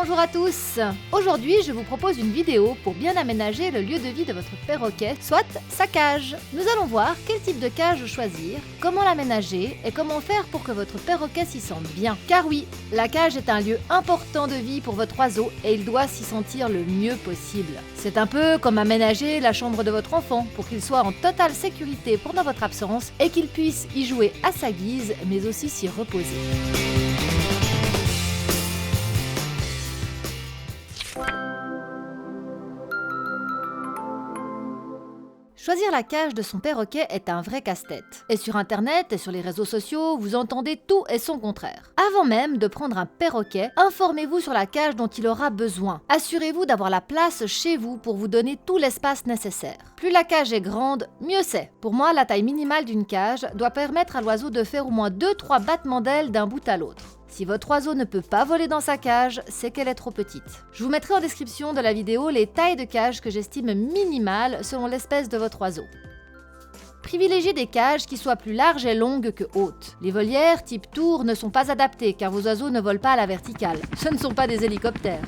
bonjour à tous. Aujourd'hui, je vous propose une vidéo pour bien aménager le lieu de vie de votre perroquet, soit sa cage. Nous allons voir quel type de cage choisir, comment l'aménager et comment faire pour que votre perroquet s'y sente bien. Car oui, la cage est un lieu important de vie pour votre oiseau et il doit s'y sentir le mieux possible. C'est un peu comme aménager la chambre de votre enfant pour qu'il soit en totale sécurité pendant votre absence et qu'il puisse y jouer à sa guise mais aussi s'y reposer. Choisir la cage de son perroquet est un vrai casse-tête. Et sur internet et sur les réseaux sociaux, vous entendez tout et son contraire. Avant même de prendre un perroquet, informez-vous sur la cage dont il aura besoin. Assurez-vous d'avoir la place chez vous pour vous donner tout l'espace nécessaire. Plus la cage est grande, mieux c'est. Pour moi, la taille minimale d'une cage doit permettre à l'oiseau de faire au moins 2-3 battements d'ailes d'un bout à l'autre. Si votre oiseau ne peut pas voler dans sa cage, c'est qu'elle est trop petite. Je vous mettrai en description de la vidéo les tailles de cage que j'estime minimales selon l'espèce de votre oiseau. Privilégiez des cages qui soient plus larges et longues que hautes. Les volières type tour ne sont pas adaptées car vos oiseaux ne volent pas à la verticale. Ce ne sont pas des hélicoptères.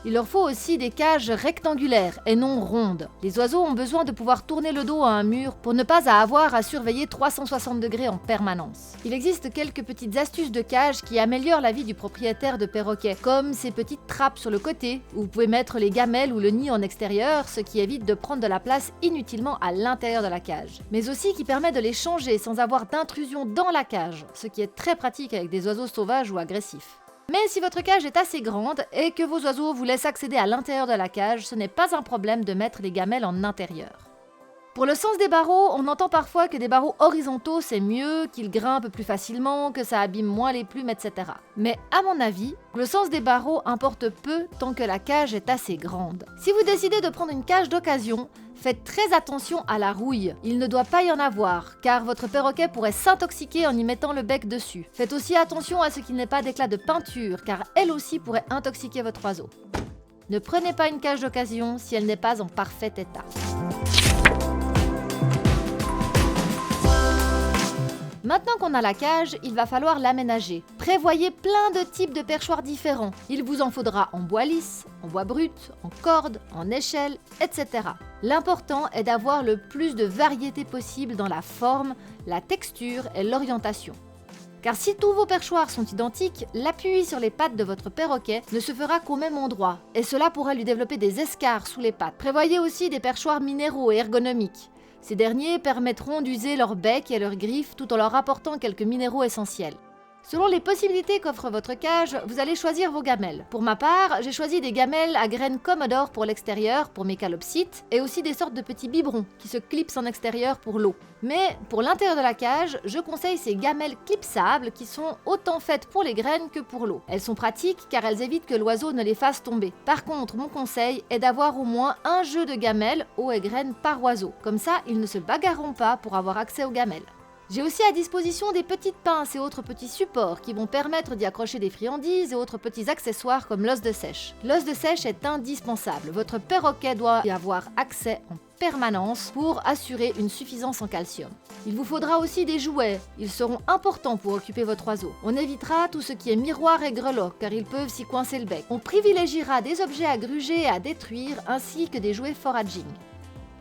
Il leur faut aussi des cages rectangulaires et non rondes. Les oiseaux ont besoin de pouvoir tourner le dos à un mur pour ne pas avoir à surveiller 360 degrés en permanence. Il existe quelques petites astuces de cage qui améliorent la vie du propriétaire de perroquet, comme ces petites trappes sur le côté, où vous pouvez mettre les gamelles ou le nid en extérieur, ce qui évite de prendre de la place inutilement à l'intérieur de la cage. Mais aussi qui permet de les changer sans avoir d'intrusion dans la cage, ce qui est très pratique avec des oiseaux sauvages ou agressifs. Mais si votre cage est assez grande et que vos oiseaux vous laissent accéder à l'intérieur de la cage, ce n'est pas un problème de mettre les gamelles en intérieur. Pour le sens des barreaux, on entend parfois que des barreaux horizontaux c'est mieux, qu'ils grimpent plus facilement, que ça abîme moins les plumes, etc. Mais à mon avis, le sens des barreaux importe peu tant que la cage est assez grande. Si vous décidez de prendre une cage d'occasion, faites très attention à la rouille. Il ne doit pas y en avoir, car votre perroquet pourrait s'intoxiquer en y mettant le bec dessus. Faites aussi attention à ce qu'il n'ait pas d'éclat de peinture, car elle aussi pourrait intoxiquer votre oiseau. Ne prenez pas une cage d'occasion si elle n'est pas en parfait état. Maintenant qu'on a la cage, il va falloir l'aménager. Prévoyez plein de types de perchoirs différents. Il vous en faudra en bois lisse, en bois brut, en corde, en échelle, etc. L'important est d'avoir le plus de variété possible dans la forme, la texture et l'orientation. Car si tous vos perchoirs sont identiques, l'appui sur les pattes de votre perroquet ne se fera qu'au même endroit, et cela pourra lui développer des escarres sous les pattes. Prévoyez aussi des perchoirs minéraux et ergonomiques. Ces derniers permettront d'user leur bec et leurs griffes tout en leur apportant quelques minéraux essentiels. Selon les possibilités qu'offre votre cage, vous allez choisir vos gamelles. Pour ma part, j'ai choisi des gamelles à graines Commodore pour l'extérieur, pour mes calopsites, et aussi des sortes de petits biberons qui se clipsent en extérieur pour l'eau. Mais pour l'intérieur de la cage, je conseille ces gamelles clipsables qui sont autant faites pour les graines que pour l'eau. Elles sont pratiques car elles évitent que l'oiseau ne les fasse tomber. Par contre, mon conseil est d'avoir au moins un jeu de gamelles, eau et graines par oiseau. Comme ça, ils ne se bagarreront pas pour avoir accès aux gamelles. J'ai aussi à disposition des petites pinces et autres petits supports qui vont permettre d'y accrocher des friandises et autres petits accessoires comme l'os de sèche. L'os de sèche est indispensable. Votre perroquet doit y avoir accès en permanence pour assurer une suffisance en calcium. Il vous faudra aussi des jouets. Ils seront importants pour occuper votre oiseau. On évitera tout ce qui est miroir et grelots car ils peuvent s'y coincer le bec. On privilégiera des objets à gruger et à détruire ainsi que des jouets foraging.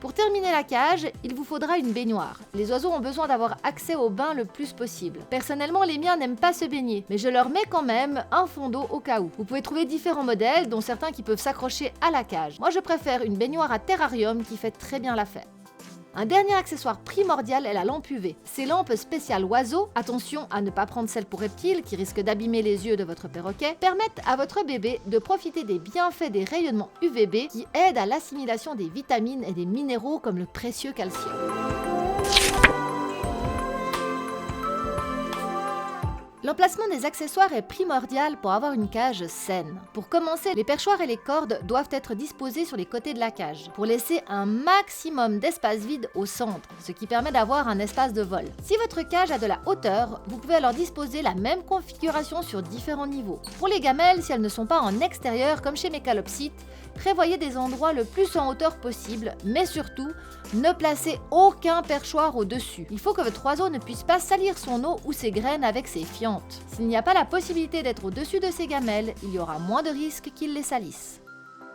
Pour terminer la cage, il vous faudra une baignoire. Les oiseaux ont besoin d'avoir accès au bain le plus possible. Personnellement, les miens n'aiment pas se baigner, mais je leur mets quand même un fond d'eau au cas où. Vous pouvez trouver différents modèles, dont certains qui peuvent s'accrocher à la cage. Moi, je préfère une baignoire à terrarium qui fait très bien l'affaire. Un dernier accessoire primordial est la lampe UV. Ces lampes spéciales oiseaux, attention à ne pas prendre celles pour reptiles qui risquent d'abîmer les yeux de votre perroquet, permettent à votre bébé de profiter des bienfaits des rayonnements UVB qui aident à l'assimilation des vitamines et des minéraux comme le précieux calcium. L'emplacement des accessoires est primordial pour avoir une cage saine. Pour commencer, les perchoirs et les cordes doivent être disposés sur les côtés de la cage pour laisser un maximum d'espace vide au centre, ce qui permet d'avoir un espace de vol. Si votre cage a de la hauteur, vous pouvez alors disposer la même configuration sur différents niveaux. Pour les gamelles, si elles ne sont pas en extérieur comme chez mes calopsites, Prévoyez des endroits le plus en hauteur possible, mais surtout, ne placez aucun perchoir au-dessus. Il faut que votre oiseau ne puisse pas salir son eau ou ses graines avec ses fientes. S'il n'y a pas la possibilité d'être au-dessus de ses gamelles, il y aura moins de risques qu'il les salisse.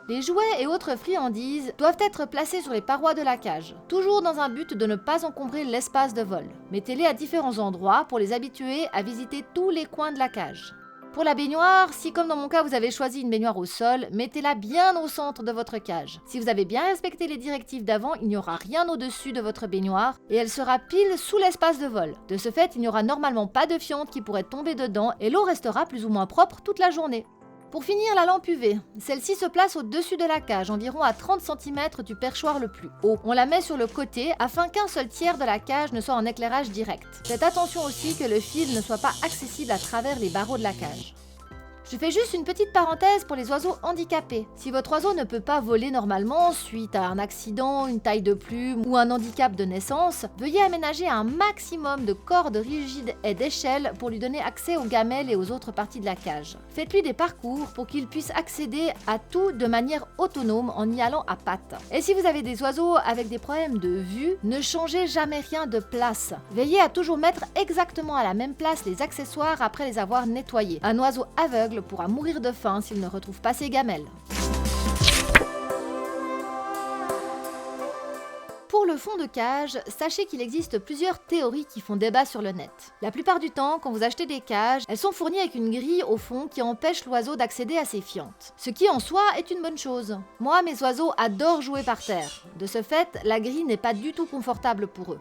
Les jouets et autres friandises doivent être placés sur les parois de la cage, toujours dans un but de ne pas encombrer l'espace de vol. Mettez-les à différents endroits pour les habituer à visiter tous les coins de la cage. Pour la baignoire, si comme dans mon cas vous avez choisi une baignoire au sol, mettez-la bien au centre de votre cage. Si vous avez bien respecté les directives d'avant, il n'y aura rien au-dessus de votre baignoire et elle sera pile sous l'espace de vol. De ce fait, il n'y aura normalement pas de fientes qui pourraient tomber dedans et l'eau restera plus ou moins propre toute la journée. Pour finir, la lampe UV. Celle-ci se place au-dessus de la cage, environ à 30 cm du perchoir le plus haut. On la met sur le côté afin qu'un seul tiers de la cage ne soit en éclairage direct. Faites attention aussi que le fil ne soit pas accessible à travers les barreaux de la cage. Je fais juste une petite parenthèse pour les oiseaux handicapés. Si votre oiseau ne peut pas voler normalement suite à un accident, une taille de plume ou un handicap de naissance, veuillez aménager un maximum de cordes rigides et d'échelles pour lui donner accès aux gamelles et aux autres parties de la cage. Faites-lui des parcours pour qu'il puisse accéder à tout de manière autonome en y allant à pattes. Et si vous avez des oiseaux avec des problèmes de vue, ne changez jamais rien de place. Veillez à toujours mettre exactement à la même place les accessoires après les avoir nettoyés. Un oiseau aveugle pourra mourir de faim s'il ne retrouve pas ses gamelles. Pour le fond de cage, sachez qu'il existe plusieurs théories qui font débat sur le net. La plupart du temps, quand vous achetez des cages, elles sont fournies avec une grille au fond qui empêche l'oiseau d'accéder à ses fientes. Ce qui en soi est une bonne chose. Moi, mes oiseaux adorent jouer par terre. De ce fait, la grille n'est pas du tout confortable pour eux.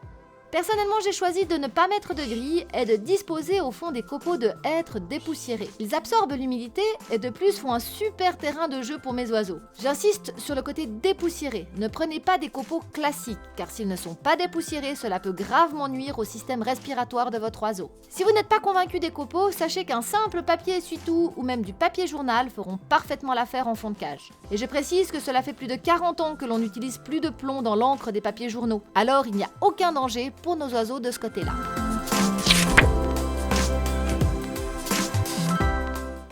Personnellement, j'ai choisi de ne pas mettre de grille et de disposer au fond des copeaux de hêtre dépoussiérés. Ils absorbent l'humidité et de plus font un super terrain de jeu pour mes oiseaux. J'insiste sur le côté dépoussiéré. Ne prenez pas des copeaux classiques, car s'ils ne sont pas dépoussiérés, cela peut gravement nuire au système respiratoire de votre oiseau. Si vous n'êtes pas convaincu des copeaux, sachez qu'un simple papier essuie-tout ou même du papier journal feront parfaitement l'affaire en fond de cage. Et je précise que cela fait plus de 40 ans que l'on n'utilise plus de plomb dans l'encre des papiers journaux. Alors il n'y a aucun danger pour nos oiseaux de ce côté-là.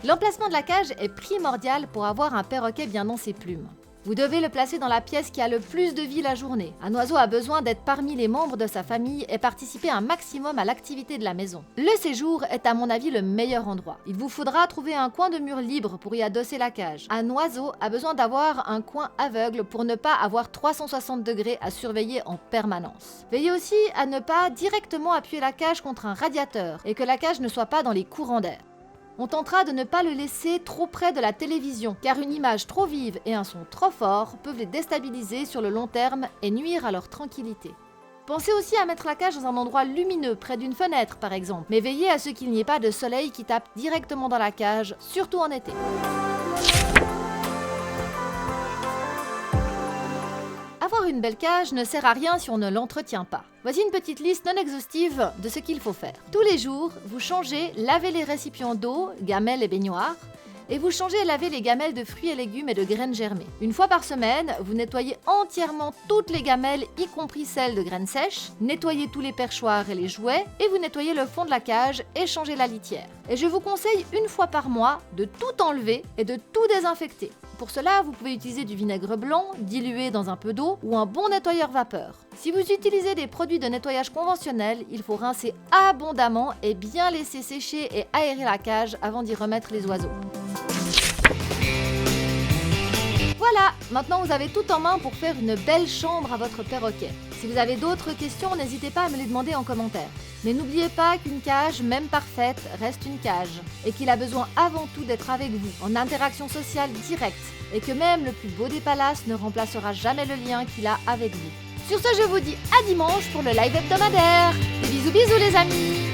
L'emplacement de la cage est primordial pour avoir un perroquet bien dans ses plumes. Vous devez le placer dans la pièce qui a le plus de vie la journée. Un oiseau a besoin d'être parmi les membres de sa famille et participer un maximum à l'activité de la maison. Le séjour est à mon avis le meilleur endroit. Il vous faudra trouver un coin de mur libre pour y adosser la cage. Un oiseau a besoin d'avoir un coin aveugle pour ne pas avoir 360 degrés à surveiller en permanence. Veillez aussi à ne pas directement appuyer la cage contre un radiateur et que la cage ne soit pas dans les courants d'air. On tentera de ne pas le laisser trop près de la télévision, car une image trop vive et un son trop fort peuvent les déstabiliser sur le long terme et nuire à leur tranquillité. Pensez aussi à mettre la cage dans un endroit lumineux, près d'une fenêtre par exemple, mais veillez à ce qu'il n'y ait pas de soleil qui tape directement dans la cage, surtout en été. Avoir une belle cage ne sert à rien si on ne l'entretient pas. Voici une petite liste non exhaustive de ce qu'il faut faire. Tous les jours, vous changez, lavez les récipients d'eau, gamelles et baignoires, et vous changez et lavez les gamelles de fruits et légumes et de graines germées. Une fois par semaine, vous nettoyez entièrement toutes les gamelles, y compris celles de graines sèches, nettoyez tous les perchoirs et les jouets, et vous nettoyez le fond de la cage et changez la litière. Et je vous conseille une fois par mois de tout enlever et de tout désinfecter. Pour cela, vous pouvez utiliser du vinaigre blanc, dilué dans un peu d'eau, ou un bon nettoyeur vapeur. Si vous utilisez des produits de nettoyage conventionnels, il faut rincer abondamment et bien laisser sécher et aérer la cage avant d'y remettre les oiseaux. Voilà, maintenant vous avez tout en main pour faire une belle chambre à votre perroquet. Si vous avez d'autres questions, n'hésitez pas à me les demander en commentaire. Mais n'oubliez pas qu'une cage, même parfaite, reste une cage et qu'il a besoin avant tout d'être avec vous, en interaction sociale directe, et que même le plus beau des palaces ne remplacera jamais le lien qu'il a avec vous. Sur ce, je vous dis à dimanche pour le live hebdomadaire. Des bisous bisous les amis!